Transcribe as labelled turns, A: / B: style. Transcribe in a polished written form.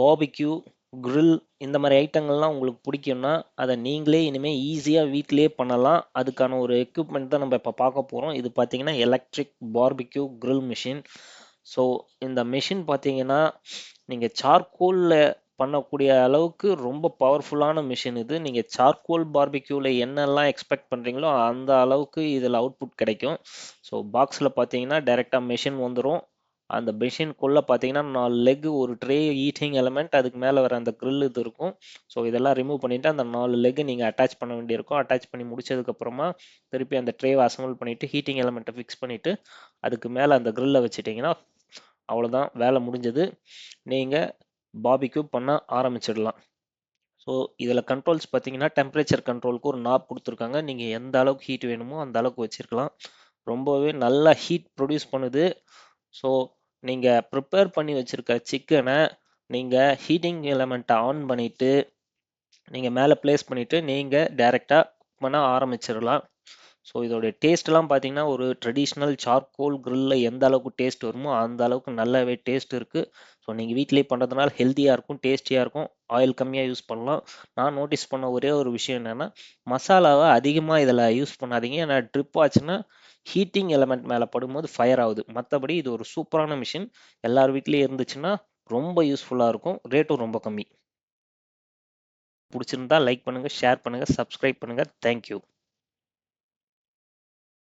A: Barbecue, grill இந்த மாதிரி ஐட்டங்கள்லாம் உங்களுக்கு பிடிக்கும்னா அதை நீங்களே இனிமேல் ஈஸியாக வீட்டிலேயே பண்ணலாம். அதுக்கான ஒரு எக்யூப்மெண்ட் தான் நம்ம இப்போ பார்க்க போகிறோம். இது பார்த்தீங்கன்னா electric barbecue grill machine. So இந்த மிஷின் பார்த்தீங்கன்னா நீங்கள் சார்கோலில் பண்ணக்கூடிய அளவுக்கு ரொம்ப பவர்ஃபுல்லான மிஷின் இது. நீங்கள் சார்கோல் பார்பிக்யூவில் என்னெல்லாம் எக்ஸ்பெக்ட் பண்ணுறீங்களோ அந்த அளவுக்கு இதில் அவுட்புட் கிடைக்கும். ஸோ பாக்ஸில் பார்த்தீங்கன்னா டைரெக்டாக மிஷின் வந்துடும். அந்த மிஷின்குள்ளே பார்த்தீங்கன்னா 4 லெக், ஒரு ட்ரே ஹீட்டிங் எலமெண்ட், அதுக்கு மேலே வர அந்த grill இது இருக்கும். ஸோ இதெல்லாம் ரிமூவ் பண்ணிவிட்டு அந்த 4 லெக் நீங்கள் அட்டாச் பண்ண வேண்டியிருக்கும். அட்டாச் பண்ணி முடிச்சதுக்கப்புறமா திருப்பி அந்த ட்ரேவை அசம்பிள் பண்ணிவிட்டு ஹீட்டிங் எலமெண்ட்டை ஃபிக்ஸ் பண்ணிவிட்டு அதுக்கு மேலே அந்த grill-அ வச்சுட்டிங்கன்னா அவ்வளோதான், வேலை முடிஞ்சது. நீங்கள் பாபிக்யூ பண்ண ஆரம்பிச்சிடலாம். ஸோ இதில் கண்ட்ரோல்ஸ் பார்த்தீங்கன்னா டெம்பரேச்சர் கண்ட்ரோலுக்கு ஒரு நாப் கொடுத்துருக்காங்க. நீங்கள் எந்த அளவுக்கு ஹீட் வேணுமோ அந்த அளவுக்கு வச்சுருக்கலாம். ரொம்பவே நல்லா ஹீட் ப்ரொடியூஸ் பண்ணுது. ஸோ நீங்கள் ப்ரிப்பேர் பண்ணி வச்சுருக்க சிக்கனை நீங்கள் ஹீட்டிங் எலமெண்ட்டை ஆன் பண்ணிவிட்டு நீங்கள் மேலே ப்ளேஸ் பண்ணிவிட்டு நீங்கள் டைரெக்டாக பண்ண ஆரம்பிச்சிடலாம். ஸோ இதோடைய டேஸ்ட்லாம் பார்த்தீங்கன்னா ஒரு ட்ரெடிஷ்னல் சார்கோல் grill-ல எந்த அளவுக்கு டேஸ்ட் வருமோ அந்த அளவுக்கு நல்லாவே டேஸ்ட் இருக்குது. ஸோ நீங்கள் வீட்டிலேயே பண்ணுறதுனால ஹெல்த்தியாக இருக்கும், டேஸ்டியாக இருக்கும், ஆயில் கம்மியாக யூஸ் பண்ணலாம். நான் நோட்டீஸ் பண்ண ஒரே ஒரு விஷயம் என்னென்னா மசாலாவை அதிகமாக இதில் யூஸ் பண்ணாதீங்க. ஏன்னா ட்ரிப் ஆச்சுன்னா ஹீட்டிங் எலமெண்ட் மேலே படும்போது ஃபயர் ஆகுது. மற்றபடி இது ஒரு சூப்பரான மிஷின். எல்லார் வீட்லேயும் இருந்துச்சுன்னா ரொம்ப யூஸ்ஃபுல்லாக இருக்கும். ரேட்டும் ரொம்ப கம்மி. பிடிச்சிருந்தா லைக் பண்ணுங்கள், ஷேர் பண்ணுங்கள், சப்ஸ்கிரைப் பண்ணுங்கள். தேங்க்யூ.